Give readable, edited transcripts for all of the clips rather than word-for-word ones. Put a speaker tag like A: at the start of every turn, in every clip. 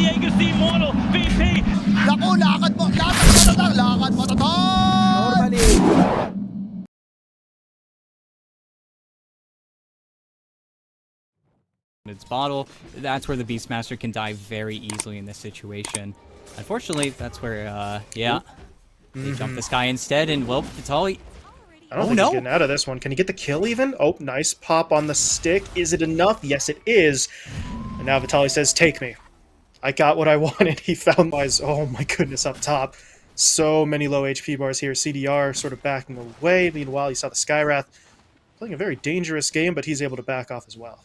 A: Diego's the immortal VP.
B: Naku, lakad mo tatang, lakad mo tatang!
C: Normally.
D: Its bottle, that's where the Beastmaster can die very easily in this situation. Unfortunately, that's where, yeah, they jump this guy instead, and well, Vitaly.
E: I don't think he's getting out of this one. Can he get the kill even? Oh, nice pop on the stick. Is it enough? Yes, it is. And now Vitaly says, take me. I got what I wanted. He found my... Oh my goodness, up top. So many low HP bars here. CDR sort of backing away. Meanwhile, you saw the Skywrath playing a very dangerous game, but he's able to back off as well.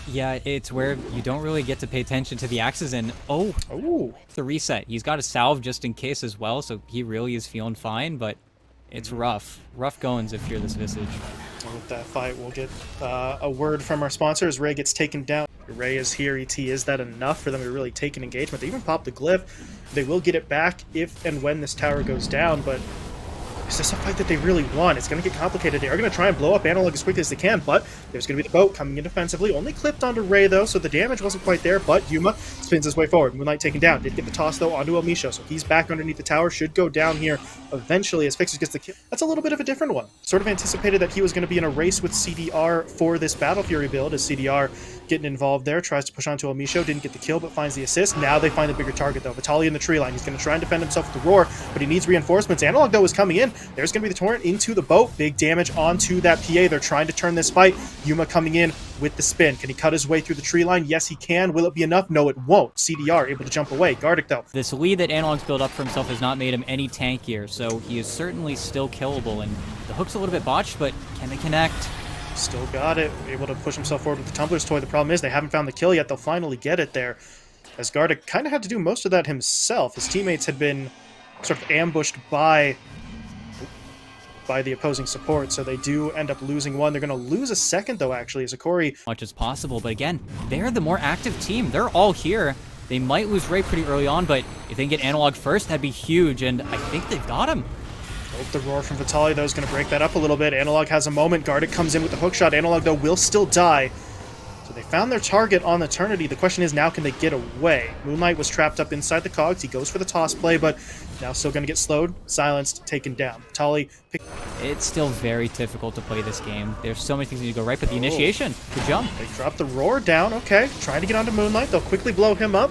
D: Yeah, it's where you don't really get to pay attention to the axes, and
E: Ooh.
D: the reset. He's got a salve just in case as well, so he really is feeling fine, but it's rough. Rough goings if you're this Visage.
E: With that fight, we'll get a word from our sponsor as Ray gets taken down. Ray is here, ET. Is that enough for them to really take an engagement? They even popped the glyph. They will get it back if and when this tower goes down, but is this a fight that they really want? It's going to get complicated. They are going to try and blow up Analog as quickly as they can, but there's going to be the boat coming in defensively. Only clipped onto Ray, though, so the damage wasn't quite there, but Yuma spins his way forward. Moonlight taken down. Did get the toss, though, onto Amisho, so he's back underneath the tower. Should go down here eventually as Fixers gets the kill. That's a little bit of a different one. Sort of anticipated that he was going to be in a race with CDR for this Battle Fury build, as CDR getting involved there, tries to push onto Amisho, didn't get the kill, but finds the assist. Now they find the bigger target, though. Vitaly in the tree line. He's going to try and defend himself with the roar, but he needs reinforcements. Analog, though, is coming in. There's going to be the torrent into the boat. Big damage onto that PA. They're trying to turn this fight. Yuma coming in with the spin. Can he cut his way through the tree line? Yes, he can. Will it be enough? No, it won't. CDR able to jump away. Gardic, though.
D: This lead that Analog's built up for himself has not made him any tankier, so he is certainly still killable, and the hook's a little bit botched, but can they connect?
E: Still got it. Able to push himself forward with the Tumbler's Toy. The problem is they haven't found the kill yet. They'll finally get it there, as Gardic kind of had to do most of that himself. His teammates had been sort of ambushed by the opposing support, so they do end up losing one. They're going to lose a second, though, actually, as Hokori...
D: Much as possible, but again, they're the more active team. They're all here. They might lose Ray pretty early on, but if they can get Analog first, that'd be huge, and I think they've got him.
E: The roar from Vitaly, though, is going to break that up a little bit. Analog has a moment. Gardic comes in with the hook shot. Analog, though, will still die. So they found their target on Eternity. The question is, now can they get away? Moonlight was trapped up inside the cogs. He goes for the toss play, but now still going to get slowed, silenced, taken down. Vitaly...
D: It's still very difficult to play this game. There's so many things that need to go right, but the initiation, the jump.
E: They drop the roar down. Okay, trying to get onto Moonlight. They'll quickly blow him up.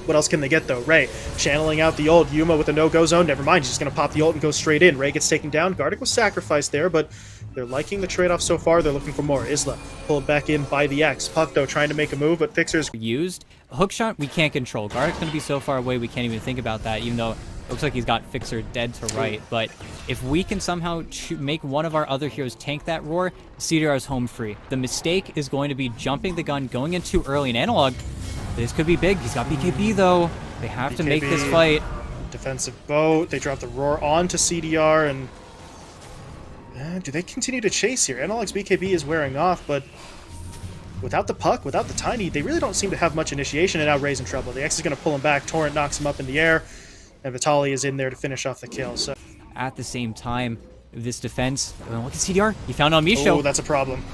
E: What else can they get, though? Ray channeling out the ult. Yuma with a no-go zone. Never mind, he's just going to pop the ult and go straight in. Ray gets taken down. Gardic was sacrificed there, but they're liking the trade-off so far. They're looking for more. Isla pulled back in by the X. Puck, though, trying to make a move, but Fixers...
D: Used. Hookshot, we can't control. Gardic's going to be so far away, we can't even think about that, even though it looks like he's got Fixer dead to right. But if we can somehow make one of our other heroes tank that roar, CDR is home free. The mistake is going to be jumping the gun, going in too early in Analog. This could be big. He's got BKB, though. They have to make this fight.
E: Defensive boat. They drop the roar onto CDR, and do they continue to chase here? Analog's BKB is wearing off, but without the puck, without the tiny, they really don't seem to have much initiation, and now Ray's in trouble. The X is going to pull him back. Torrent knocks him up in the air, and Vitaly is in there to finish off the kill. So
D: at the same time, this defense, look at CDR. He found Amisho.
E: Oh, that's a problem.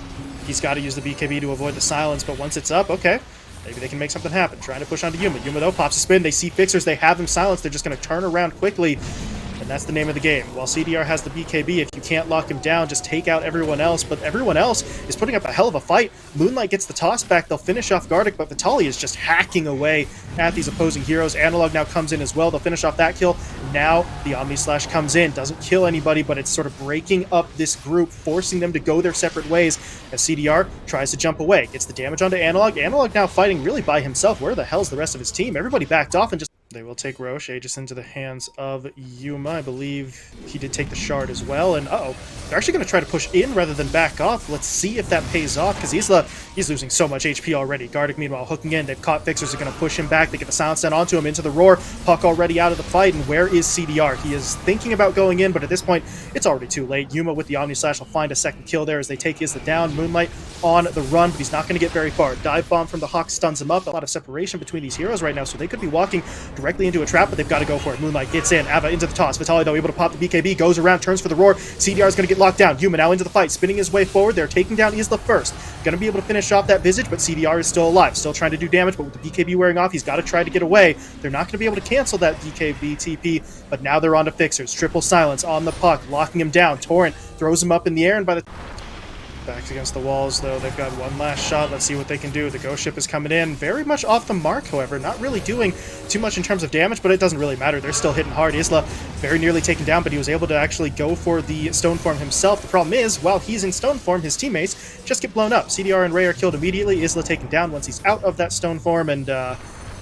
E: He's got to use the BKB to avoid the silence, but once it's up, okay. Maybe they can make something happen. Trying to push onto Yuma. Yuma, though, pops a spin. They see Fixers. They have him silenced. They're just going to turn around quickly. And that's the name of the game. While CDR has the BKB, if you can't lock him down, just take out everyone else. But everyone else is putting up a hell of a fight. Moonlight gets the toss back. They'll finish off Gardic, but Vitaly is just hacking away at these opposing heroes. Analog now comes in as well. They'll finish off that kill. Now the Omni Slash comes in. Doesn't kill anybody, but it's sort of breaking up this group, forcing them to go their separate ways as CDR tries to jump away. Gets the damage onto Analog. Analog now fighting really by himself. Where the hell's the rest of his team? Everybody backed off and just... They will take Roche, Aegis into the hands of Yuma. I believe he did take the shard as well. And uh-oh, they're actually going to try to push in rather than back off. Let's see if that pays off, because he's losing so much HP already. Gardic, meanwhile, hooking in. They've caught Fixers. They're going to push him back. They get the silence down onto him, into the roar. Puck already out of the fight, and where is CDR? He is thinking about going in, but at this point, it's already too late. Yuma with the Omni Slash will find a second kill there as they take Isla down. Moonlight on the run, but he's not going to get very far. Dive bomb from the Hawk stuns him up. A lot of separation between these heroes right now, so they could be walking directly into a trap, but they've got to go for it. Moonlight gets in. Ava into the toss. Vitaly, though, able to pop the BKB, goes around, turns for the roar. CDR is going to get locked down. Yuma now into the fight, spinning his way forward. They're taking down Isla first. Going to be able to finish off that Visage, but CDR is still alive. Still trying to do damage, but with the BKB wearing off, he's got to try to get away. They're not going to be able to cancel that BKB TP, but now they're on to Fixers. Triple silence on the puck, locking him down. Torrent throws him up in the air, and by the backs against the walls, though, they've got one last shot. Let's see what they can do. The ghost ship is coming in. Very much off the mark, however. Not really doing too much in terms of damage, but it doesn't really matter. They're still hitting hard. Isla very nearly taken down, but he was able to actually go for the stone form himself. The problem is, while he's in stone form, his teammates just get blown up. CDR and Ray are killed immediately. Isla taken down once he's out of that stone form, and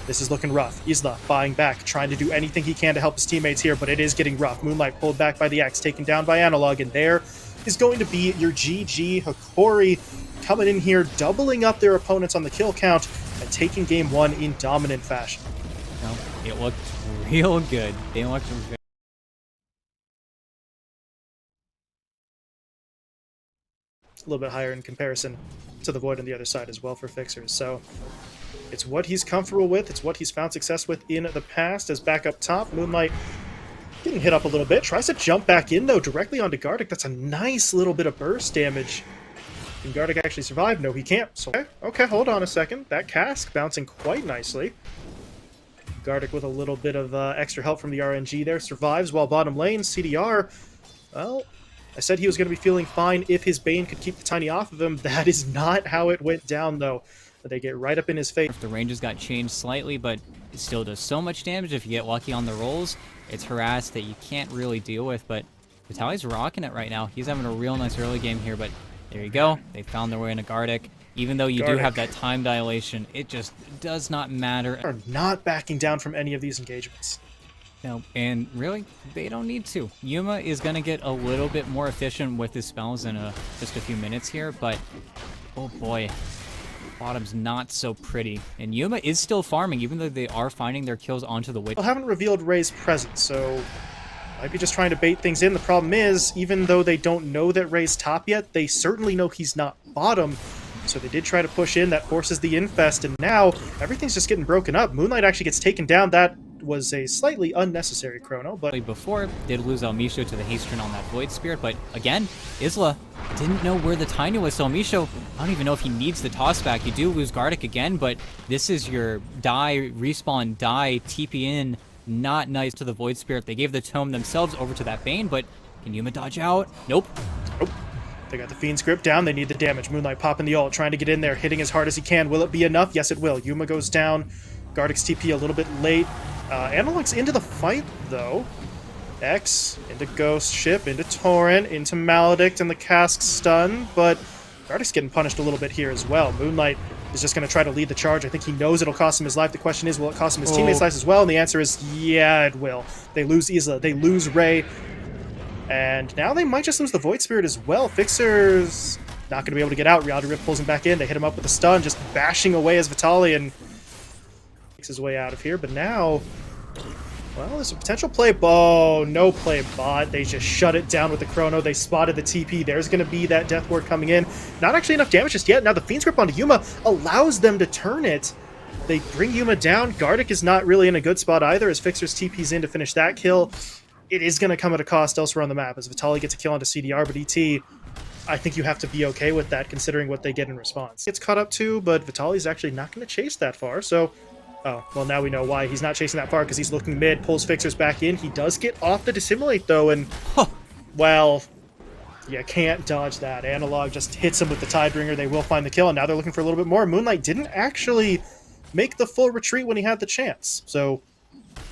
E: this is looking rough. Isla buying back, trying to do anything he can to help his teammates here, but it is getting rough. Moonlight pulled back by the X, taken down by Analog, and there is going to be your GG. Hokori coming in here, doubling up their opponents on the kill count and taking game one in dominant fashion.
D: No, it looked real good. They looked very
E: a little bit higher in comparison to the Void on the other side as well for Fixers. So it's what he's comfortable with. It's what he's found success with in the past. As back up top, Moonlight getting hit up a little bit. Tries to jump back in, though, directly onto Gardic. That's a nice little bit of burst damage. Can Gardic actually survive? No, he can't. So, okay, hold on a second. That cask bouncing quite nicely. Gardic with a little bit of extra help from the RNG there. Survives while bottom lane. CDR, well, I said he was going to be feeling fine if his Bane could keep the Tiny off of him. That is not how it went down, though. They get right up in his face.
D: The ranges got changed slightly, but it still does so much damage if you get lucky on the rolls. It's harass that you can't really deal with, but Vitaly's rocking it right now. He's having a real nice early game here, but there you go. They found their way into Gardic. Even though you do have that time dilation, it just does not matter.
E: Are not backing down from any of these engagements.
D: No, and really, they don't need to. Yuma is going to get a little bit more efficient with his spells in just a few minutes here, but oh boy. Bottom's not so pretty. And Yuma is still farming, even though they are finding their kills onto the witch.
E: Well, haven't revealed Ray's presence, so might be just trying to bait things in. The problem is, even though they don't know that Ray's top yet, they certainly know he's not bottom. So they did try to push in. That forces the infest, and now everything's just getting broken up. Moonlight actually gets taken down. That was a slightly unnecessary chrono, but
D: before did lose Elmisho to the haste turn on that Void Spirit, but again, Isla didn't know where the Tiny was, so Elmisho, I don't even know if he needs the toss back. You do lose Gardic again, but this is your die, respawn, die, TP in, not nice to the Void Spirit. They gave the tome themselves over to that Bane, but can Yuma dodge out? Nope.
E: Nope. They got the Fiend's Grip down. They need the damage. Moonlight popping the ult, trying to get in there, hitting as hard as he can. Will it be enough? Yes, it will. Yuma goes down. Gardic's TP a little bit late. Analog's into the fight, though. X, into Ghost Ship, into Torrent, into Maledict, and the cask stun, but Gardic's getting punished a little bit here as well. Moonlight is just going to try to lead the charge. I think he knows it'll cost him his life. The question is, will it cost him his teammates' lives as well? And the answer is, yeah, it will. They lose Isla. They lose Ray. And now they might just lose the Void Spirit as well. Fixer's not going to be able to get out. Reality Rift pulls him back in. They hit him up with a stun, just bashing away as Vitaly and makes his way out of here. But now, well, there's a potential play. Oh, no play bot. They just shut it down with the chrono. They spotted the TP. There's going to be that Death Ward coming in. Not actually enough damage just yet. Now the Fiend's Grip onto Yuma allows them to turn it. They bring Yuma down. Gardic is not really in a good spot either as Fixer's TP's in to finish that kill. It is going to come at a cost elsewhere on the map as Vitaly gets a kill onto CDR, but ET, I think you have to be okay with that considering what they get in response. Gets caught up too, but Vitaly's actually not going to chase that far, so... Oh, well, now we know why he's not chasing that far, because he's looking mid, pulls Fixers back in. He does get off the Dissimulate, though, and, well, you can't dodge that. Analog just hits him with the Tidebringer. They will find the kill, and now they're looking for a little bit more. Moonlight didn't actually make the full retreat when he had the chance, so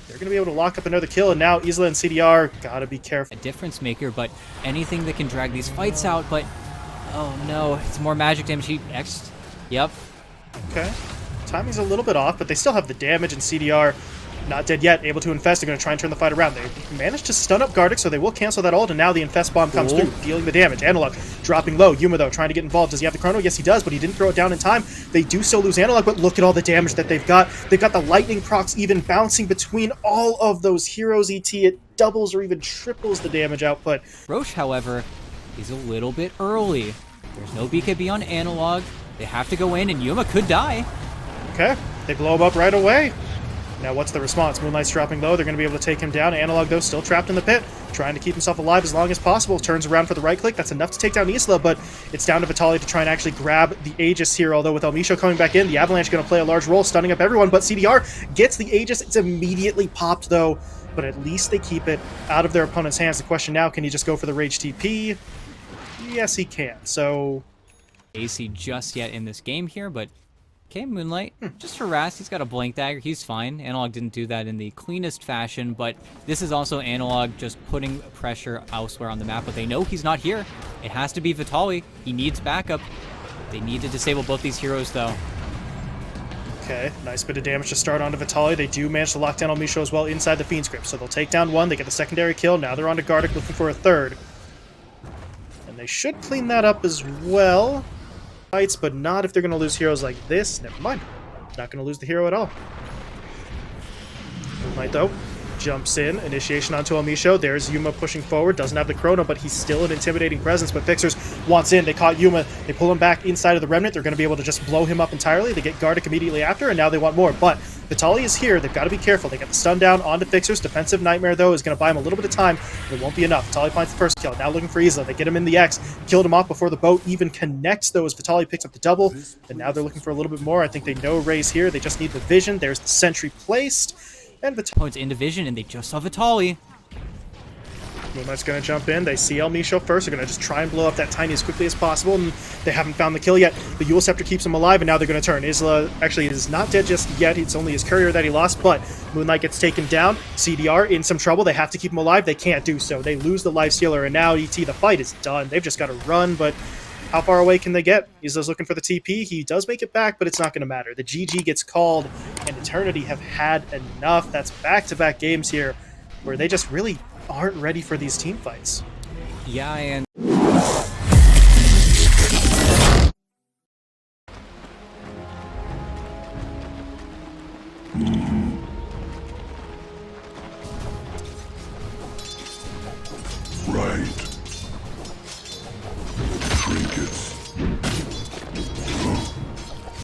E: they're going to be able to lock up another kill, and now Isla and CDR gotta be careful.
D: A difference maker, but anything that can drag these fights out, but, oh no, it's more magic damage. He X'd. Yep.
E: Okay. Timing's a little bit off, but they still have the damage, and CDR not dead yet, able to infest. They're going to try and turn the fight around. They managed to stun up Gardic, so they will cancel that ult, and now the infest bomb comes through, dealing the damage. Analog dropping low. Yuma, though, trying to get involved. Does he have the chrono? Yes, he does, but he didn't throw it down in time. They do so lose Analog, but look at all the damage that they've got. They've got the lightning procs even bouncing between all of those heroes, ET. It doubles or even triples the damage output.
D: Roche, however, is a little bit early. There's no BKB on Analog. They have to go in, and Yuma could die.
E: Okay, they blow him up right away. Now what's the response? Moonlight's dropping low. They're going to be able to take him down. Analog, though, still trapped in the pit, trying to keep himself alive as long as possible. Turns around for the right click. That's enough to take down Isla, but it's down to Vitaly to try and actually grab the Aegis here. Although with El Misho coming back in, the Avalanche going to play a large role, stunning up everyone. But CDR gets the Aegis. It's immediately popped, though, but at least they keep it out of their opponent's hands. The question now, can he just go for the Rage TP? Yes, he can. So
D: AC just yet in this game here, but okay, Moonlight, just harassed. He's got a Blank Dagger. He's fine. Analog didn't do that in the cleanest fashion, but this is also Analog just putting pressure elsewhere on the map, but they know he's not here. It has to be Vitaly. He needs backup. They need to disable both these heroes, though.
E: okay, nice bit of damage to start onto Vitaly. They do manage to lock down El Misho as well inside the Fiend's Grip, so they'll take down one. They get the secondary kill. Now they're onto Gardic looking for a third. And they should clean that up as well. Fights, but not if they're going to lose heroes like this. Never mind. Not going to lose the hero at all. Moonlight, though, jumps in. Initiation onto El Misho. There's Yuma pushing forward. Doesn't have the Chrono, but he's still an intimidating presence. But Fixers wants in. They caught Yuma. They pull him back inside of the Remnant. They're going to be able to just blow him up entirely. They get Gardic immediately after, and now they want more. But Vitaly is here. They've got to be careful. They get the stun down onto Fixers. Defensive Nightmare, though, is going to buy him a little bit of time. It won't be enough. Vitaly finds the first kill. Now looking for Isla. They get him in the X. Killed him off before the boat even connects, though, as Vitaly picks up the double. And now they're looking for a little bit more. I think they know Ray's here. They just need the vision. There's the sentry placed. And Vitaly.
D: Oh, it's in division, and they just saw Vitaly.
E: Moonlight's going to jump in. They see El Misho first. They're going to just try and blow up that tiny as quickly as possible, and they haven't found the kill yet. The Yule Scepter keeps him alive, and now they're going to turn. Isla actually is not dead just yet. It's only his courier that he lost, but Moonlight gets taken down. CDR in some trouble. They have to keep him alive. They can't do so. They lose the life stealer, and now ET, the fight is done. They've just got to run, but how far away can they get? Isla's looking for the TP. He does make it back, but it's not going to matter. The GG gets called, and Eternity have had enough. That's back-to-back games here where they just really aren't ready for these team fights.
D: Yeah, and
C: Right. Trinkets.